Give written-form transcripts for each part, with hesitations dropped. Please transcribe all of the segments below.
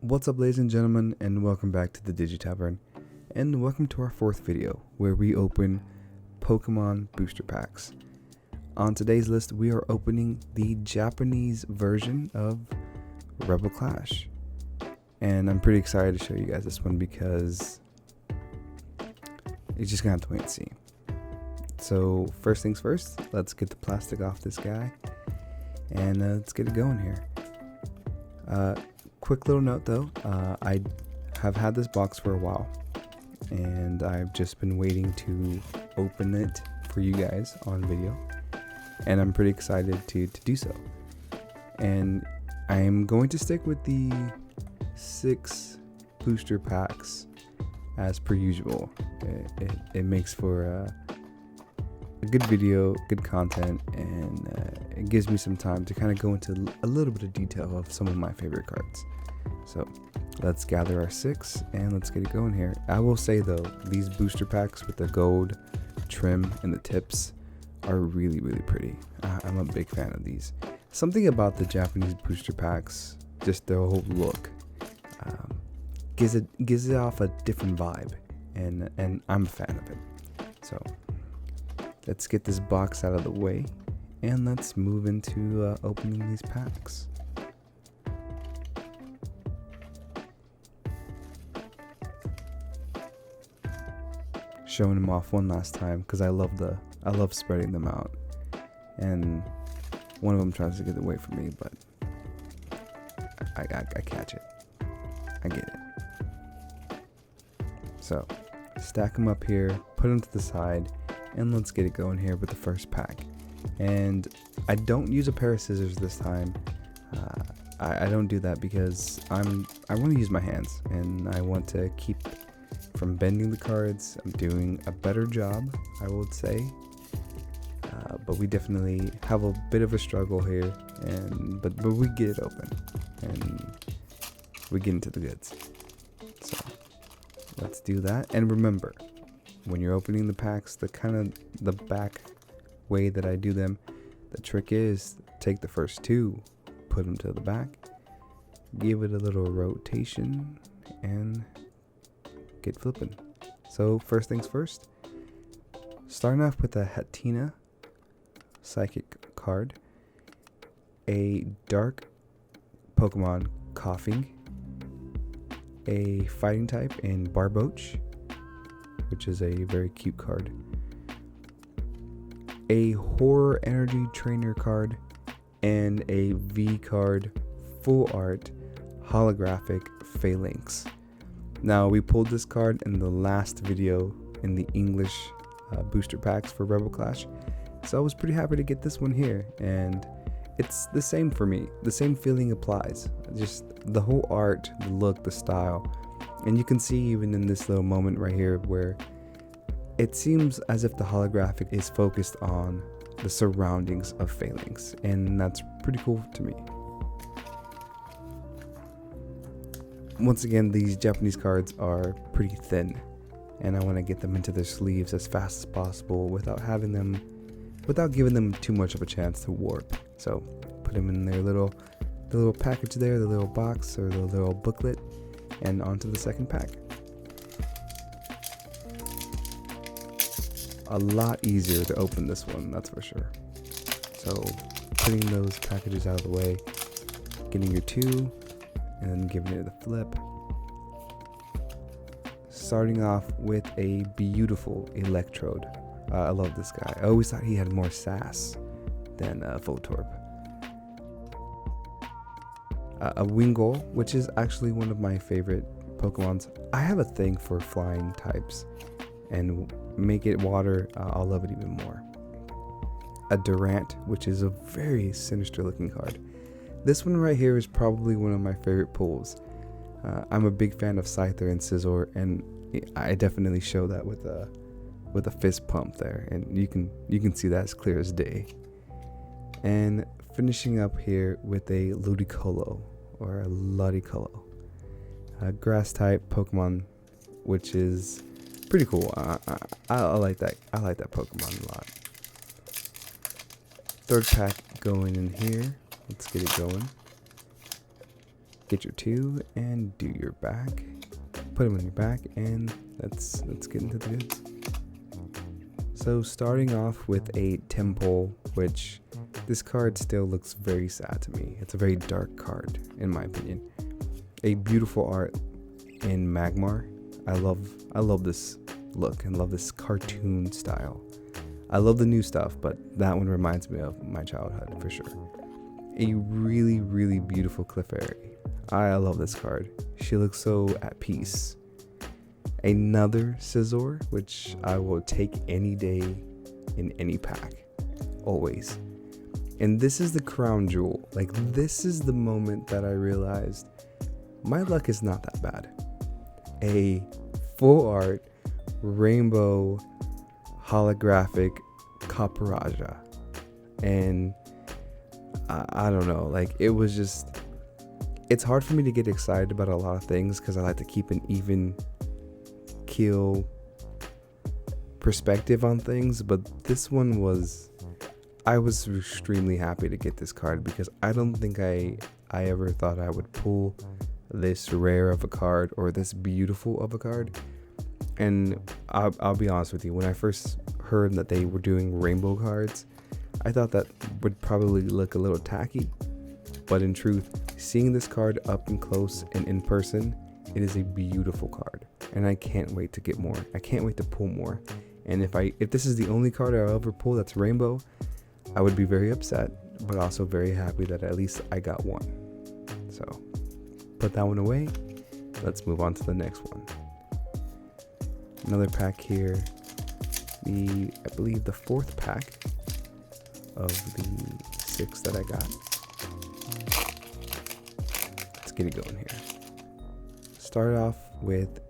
What's up, ladies and gentlemen, and welcome back to the DigiTavern, and welcome to our fourth video where we open Pokemon booster packs. On today's list, we are opening the Japanese version of Rebel Clash, and I'm pretty excited to show you guys this one because you're just gonna have to wait and see. So first things first, let's get the plastic off this guy, and let's get it going here. Quick little note though, I have had this box for a while and I've just been waiting to open it for you guys on video, and I'm pretty excited to do so. And I am going to stick with the 6 booster packs as per usual. It makes for a good video, good content, and it gives me some time to kind of go into a little bit of detail of some of my favorite cards. So let's gather our 6 and let's get it going here. I will say though, these booster packs with the gold trim and the tips are really pretty. I'm a big fan of these. Something about the Japanese booster packs, just their whole look, gives it off a different vibe, and I'm a fan of it. So let's get this box out of the way and let's move into opening these packs. Showing them off one last time because I love spreading them out, and one of them tries to get away from me, but I catch it. I get it. So stack them up here, put them to the side, and let's get it going here with the first pack. And I don't use a pair of scissors this time. I don't do that because I want to use my hands, and I want to keep from bending the cards. I'm doing a better job, I would say, but we definitely have a bit of a struggle here, but we get it open and we get into the goods. So let's do that. And remember, when you're opening the packs, the back way that I do them, the trick is take the first 2, put them to the back, give it a little rotation, and get flipping. So first things first, starting off with a Hatina psychic card, a dark Pokemon Coughing, a fighting type in Barboach, which is a very cute card, a horror energy trainer card, and a V card full art holographic Phalanx. Now, we pulled this card in the last video in the English booster packs for Rebel Clash, so I was pretty happy to get this one here, and it's the same for me. The same feeling applies. Just the whole art, the look, the style, and you can see even in this little moment right here where it seems as if the holographic is focused on the surroundings of Phalanx, and that's pretty cool to me. Once again, these Japanese cards are pretty thin, and I want to get them into their sleeves as fast as possible without giving them too much of a chance to warp. So put them in the little package there, the little box or the little booklet, and onto the second pack. A lot easier to open this one, that's for sure. So putting those packages out of the way, getting your 2, and then giving it a flip. Starting off with a beautiful Electrode. I love this guy. I always thought he had more sass than Photorb. A Wingull, which is actually one of my favorite Pokemons. I have a thing for flying types, and make it water, I'll love it even more. A Durant, which is a very sinister looking card. This one right here is probably one of my favorite pulls. I'm a big fan of Scyther and Scizor, and I definitely show that with a fist pump there, and you can see that as clear as day. And finishing up here with a Ludicolo or a Ludicolo, a grass type Pokemon, which is pretty cool. I like that. I like that Pokemon a lot. Third pack going in here. Let's get it going. get your 2 and do your back. Put them on your back, and let's get into the goods. So starting off with a temple, which this card still looks very sad to me. It's a very dark card, in my opinion. A beautiful art in Magmar. I love this look and love this cartoon style. I love the new stuff, but that one reminds me of my childhood for sure. A really, really beautiful Clefairy. I love this card. She looks so at peace. Another Scizor, which I will take any day in any pack. Always. And this is the crown jewel. Like, this is the moment that I realized my luck is not that bad. A full art rainbow holographic Caparaja. And I don't know, like, it was just, it's hard for me to get excited about a lot of things because I like to keep an even keel perspective on things, but this one was, I was extremely happy to get this card because I don't think I ever thought I would pull this rare of a card or this beautiful of a card. And I'll be honest with you, when I first heard that they were doing rainbow cards, I thought that would probably look a little tacky, but in truth, seeing this card up and close and in person, it is a beautiful card, and I can't wait to get more. I can't wait to pull more. And if this is the only card I'll ever pull that's rainbow, I would be very upset, but also very happy that at least I got one. So put that one away. Let's move on to the next one. Another pack here. I believe the 4th pack of the 6 that I got. Let's get it going here. Start off with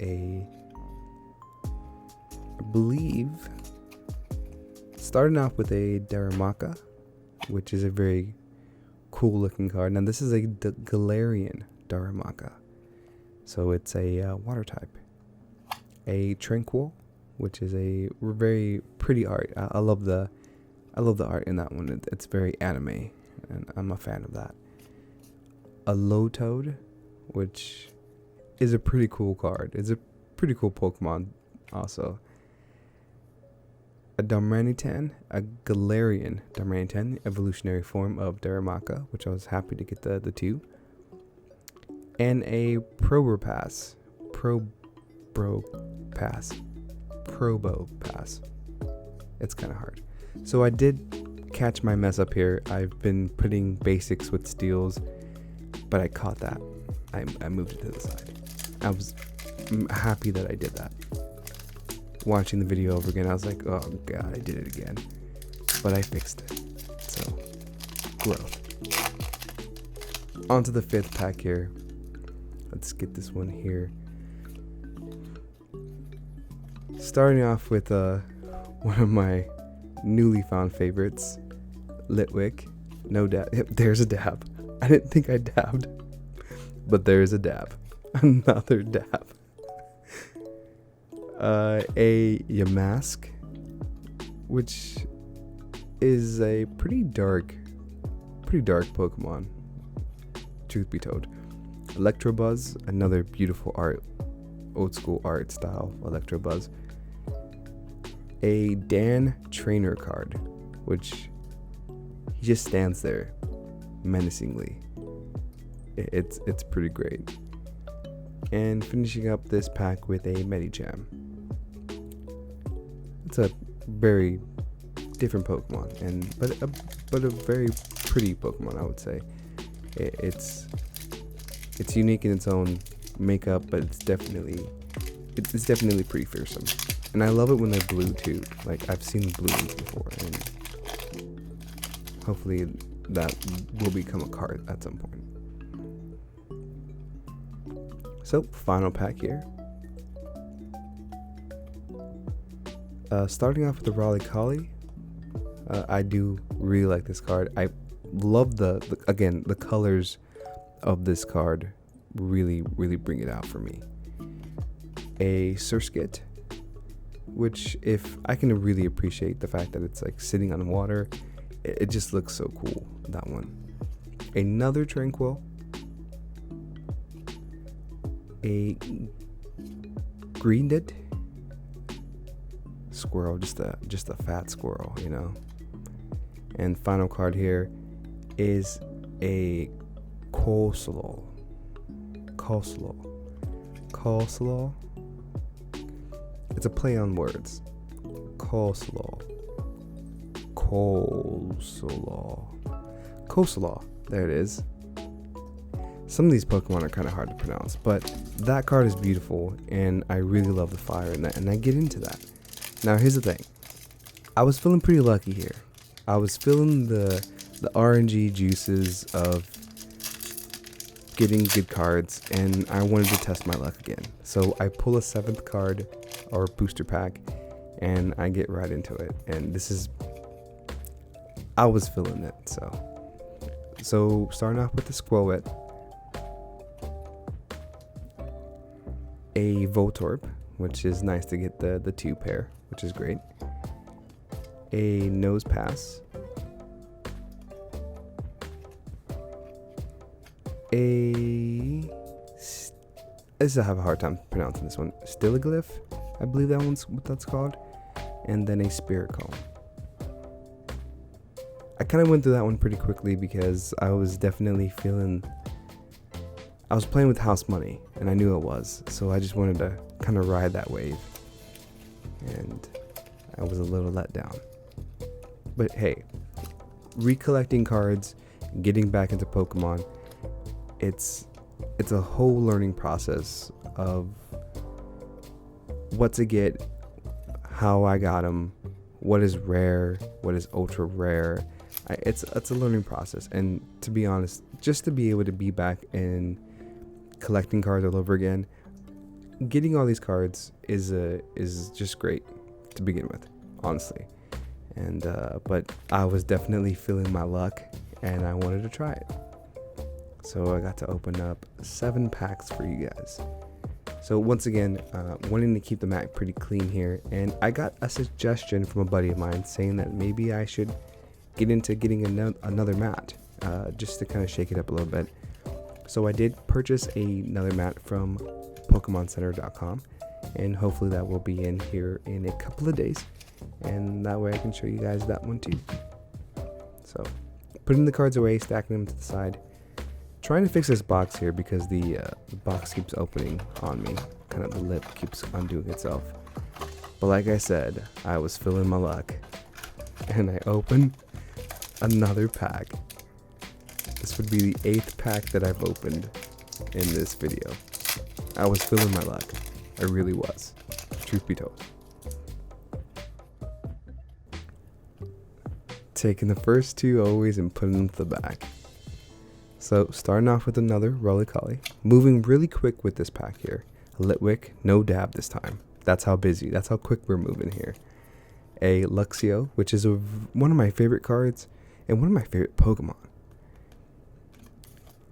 starting off with a Darumaka, which is a very cool looking card. Now this is a Galarian Darumaka, so it's a water type. A Tranquil, which is a very pretty art. I love the art in that one. It's very anime, and I'm a fan of that. A Lowtoad, which is a pretty cool card. It's a pretty cool Pokemon also. A Darmanitan, a Galarian Darmanitan, evolutionary form of Darumaka, which I was happy to get the 2. And a Probopass. It's kind of hard. So I did catch my mess up here. I've been putting basics with steals, but I caught that. I moved it to the side. I was happy that I did that. Watching the video over again, I was like, oh god, I did it again. But I fixed it. So, growth. On to the 5th pack here. Let's get this one here. Starting off with one of my newly found favorites, Litwick. No dab. There's a dab. I didn't think I dabbed, but there's a dab. Another dab. A Yamask, which is a pretty dark Pokemon, truth be told. Electabuzz, another beautiful art, old school art style Electabuzz. A Dan Trainer card, which he just stands there menacingly. It's pretty great. And finishing up this pack with a Medicham. It's a very different Pokemon, but a very pretty Pokemon, I would say. It's unique in its own makeup, but it's definitely pretty fearsome. And I love it when they're blue too. Like, I've seen blue ones before, and hopefully that will become a card at some point. So, final pack here. Starting off with the Raleigh Collie. I do really like this card. I love the colors of this card really bring it out for me. A Surskit, which, if I can really appreciate the fact that it's like sitting on water, it just looks so cool, that one. Another Tranquil, a greened squirrel, just a fat squirrel, you know. And final card here is a coleslaw. It's a play on words. Coleslaw. There it is. Some of these Pokemon are kind of hard to pronounce, but that card is beautiful, and I really love the fire in that, and I get into that. Now here's the thing. I was feeling pretty lucky here. I was feeling the RNG juices of getting good cards, and I wanted to test my luck again. So I pull a 7th card or booster pack, and I get right into it. And I was feeling it. So starting off with the Squirrel, a Voltorb, which is nice to get the 2 pair, which is great. A Nose Pass. I still have a hard time pronouncing this one. Stilliglyph, I believe that's what that's called. And then a Spirit Cone. I kind of went through that one pretty quickly because I was definitely feeling... I was playing with house money, and I knew it was. So I just wanted to kind of ride that wave. And I was a little let down. But hey, recollecting cards, getting back into Pokemon, it's a whole learning process of what to get, how I got them, what is rare, what is ultra rare. It's a learning process, and to be honest, just to be able to be back in collecting cards all over again, getting all these cards is just great to begin with, honestly. And but I was definitely feeling my luck, and I wanted to try it. So I got to open up 7 packs for you guys. So once again, wanting to keep the mat pretty clean here, and I got a suggestion from a buddy of mine saying that maybe I should get into getting another mat, just to kind of shake it up a little bit. So I did purchase another mat from PokemonCenter.com, and hopefully that will be in here in a couple of days, and that way I can show you guys that one too. So putting the cards away, stacking them to the side. Trying to fix this box here because the box keeps opening on me. Kind of the lip keeps undoing itself. But like I said, I was feeling my luck. And I opened another pack. This would be the 8th pack that I've opened in this video. I was feeling my luck. I really was. Truth be told. Taking the first 2 always and putting them to the back. So starting off with another Roly-Collie, moving really quick with this pack here. Litwick, no dab this time. That's how quick we're moving here. A Luxio, which is one of my favorite cards and one of my favorite Pokemon.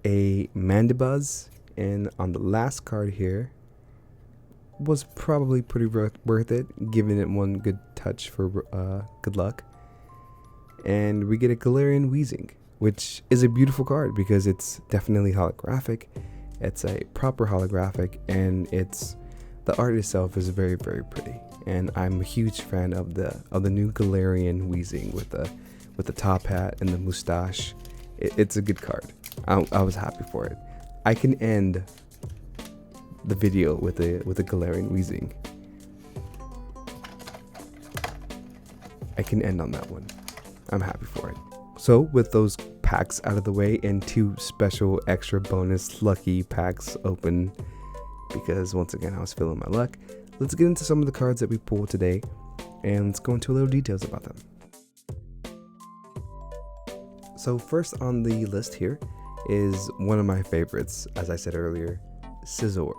A Mandibuzz, and on the last card here, was probably pretty worth it, giving it one good touch for good luck. And we get a Galarian Weezing, which is a beautiful card because it's definitely holographic. It's a proper holographic, and the art itself is very, very pretty. And I'm a huge fan of the new Galarian Weezing with the top hat and the mustache. It's a good card. I was happy for it. I can end the video with a Galarian Weezing. I can end on that one. I'm happy for it. So with those packs out of the way and 2 special extra bonus lucky packs open, because once again I was feeling my luck, let's get into some of the cards that we pulled today, and let's go into a little details about them. So first on the list here is one of my favorites, as I said earlier, Scizor.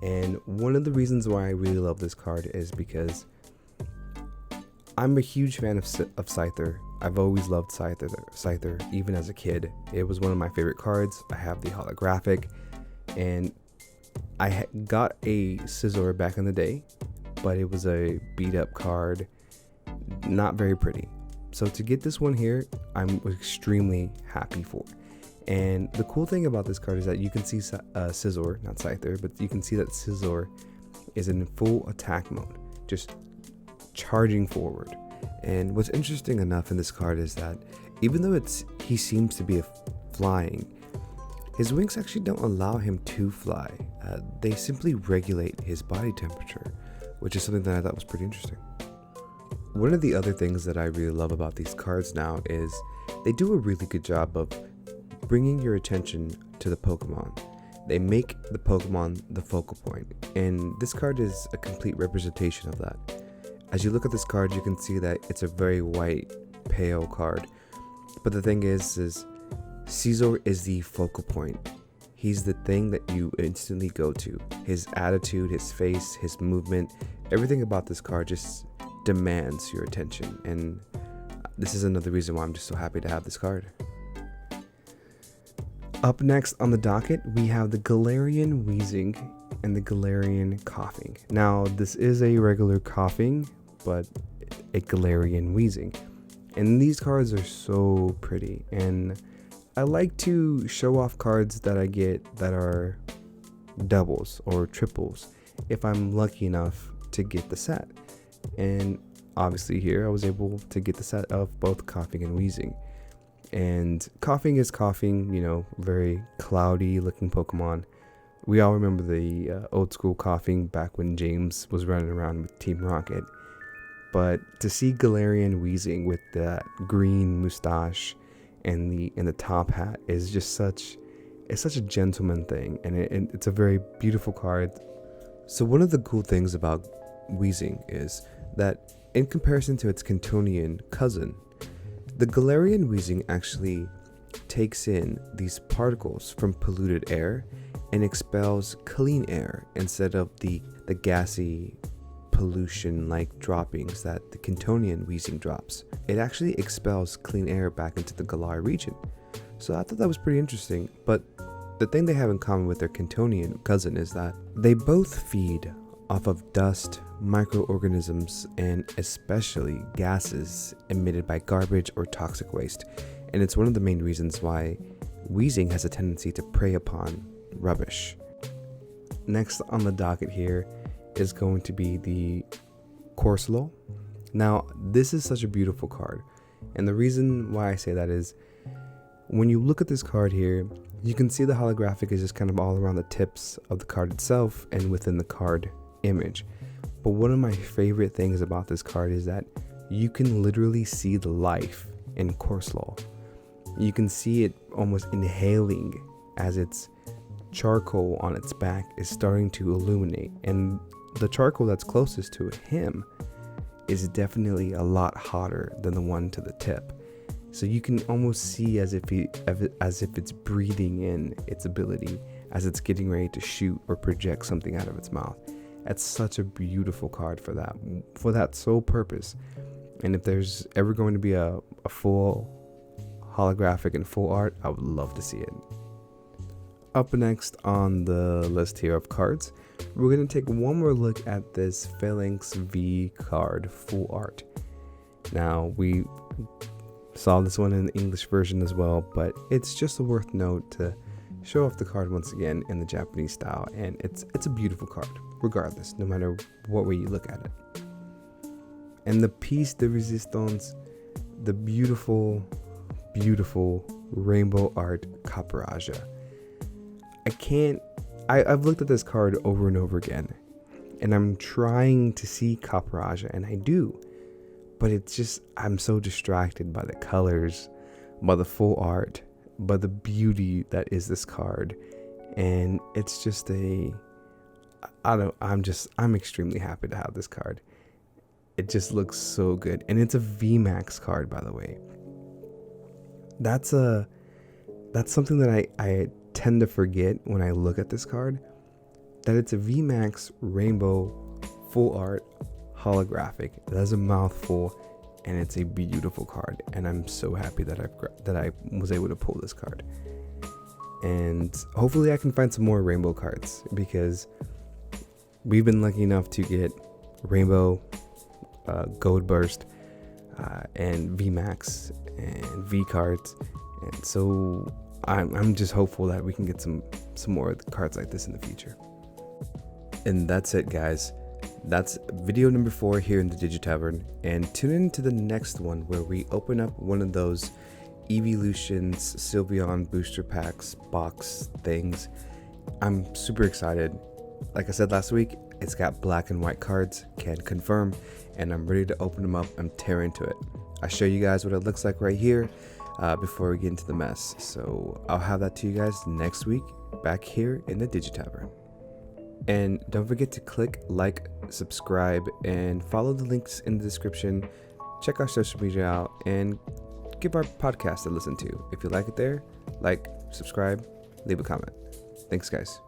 And one of the reasons why I really love this card is because I'm a huge fan of Scyther. I've always loved Scyther, even as a kid. It was one of my favorite cards. I have the holographic, and I got a Scizor back in the day, but it was a beat up card, not very pretty. So to get this one here, I'm extremely happy for. And the cool thing about this card is that you can see Scizor, not Scyther, but you can see that Scizor is in full attack mode, just charging forward. And what's interesting enough in this card is that even though he seems to be flying, his wings actually don't allow him to fly. They simply regulate his body temperature, which is something that I thought was pretty interesting. One of the other things that I really love about these cards now is they do a really good job of bringing your attention to the Pokemon. They make the Pokemon the focal point, and this card is a complete representation of that. As you look at this card, you can see that it's a very white, pale card. But the thing is Scizor is the focal point. He's the thing that you instantly go to. His attitude, his face, his movement, everything about this card just demands your attention. And this is another reason why I'm just so happy to have this card. Up next on the docket, we have the Galarian Wheezing and the Galarian Coughing. Now, this is a regular Coughing, but a Galarian Wheezing. And these cards are so pretty. And I like to show off cards that I get that are doubles or triples if I'm lucky enough to get the set. And obviously here I was able to get the set of both Coughing and Wheezing. And Coughing is Coughing, you know, very cloudy looking Pokemon. We all remember the old school Coughing back when James was running around with Team Rocket. But to see Galarian Wheezing with that green mustache and the top hat is just such a gentleman thing, and it's a very beautiful card. So one of the cool things about Wheezing is that in comparison to its Cantonian cousin, the Galarian Wheezing actually takes in these particles from polluted air and expels clean air instead of the gassy pollution like droppings that the Cantonian Wheezing drops. It actually expels clean air back into the Galar region. So I thought that was pretty interesting. But the thing they have in common with their Cantonian cousin is that they both feed off of dust, microorganisms, and especially gases emitted by garbage or toxic waste. And it's one of the main reasons why Wheezing has a tendency to prey upon rubbish. Next on the docket here is going to be the Corsola. Now, this is such a beautiful card. And the reason why I say that is when you look at this card here, you can see the holographic is just kind of all around the tips of the card itself and within the card image. But one of my favorite things about this card is that you can literally see the life in Corsola. You can see it almost inhaling as its charcoal on its back is starting to illuminate, and the charcoal that's closest to him is definitely a lot hotter than the one to the tip. So you can almost see as if it's breathing in its ability as it's getting ready to shoot or project something out of its mouth. That's such a beautiful card for that sole purpose. And if there's ever going to be a full holographic and full art, I would love to see it. Up next on the list here of cards, we're going to take one more look at this Phalanx V card full art. Now, we saw this one in the English version as well, but it's just a worth note to show off the card once again in the Japanese style, and it's a beautiful card regardless, no matter what way you look at it. And the piece de resistance, the beautiful rainbow art Caparaja. I've looked at this card over and over again, and I'm trying to see Caparaja, and I do, but it's just, I'm so distracted by the colors, by the full art, by the beauty that is this card. And it's just I'm extremely happy to have this card. It just looks so good, and it's a VMAX card, by the way. That's something that I tend to forget when I look at this card, that it's a VMAX rainbow full art holographic. It has a mouthful, and it's a beautiful card, and I'm so happy that I was able to pull this card. And hopefully I can find some more rainbow cards, because we've been lucky enough to get rainbow, gold burst, and VMAX and V cards, and so I'm just hopeful that we can get some more cards like this in the future. And that's it, guys. That's video number 4 here in the DigiTavern, and tune in to the next one where we open up one of those Evolutions Sylveon booster packs box things. I'm super excited. Like I said last week, it's got black and white cards, can confirm, and I'm ready to open them up. I'm tearing into it. I'll show you guys what it looks like right here before we get into the mess. So I'll have that to you guys next week back here in the DigiTavern. And don't forget to click like, subscribe, and follow the links in the description. Check our social media out and give our podcast a listen to. If you like it there, like, subscribe, leave a comment. Thanks, guys.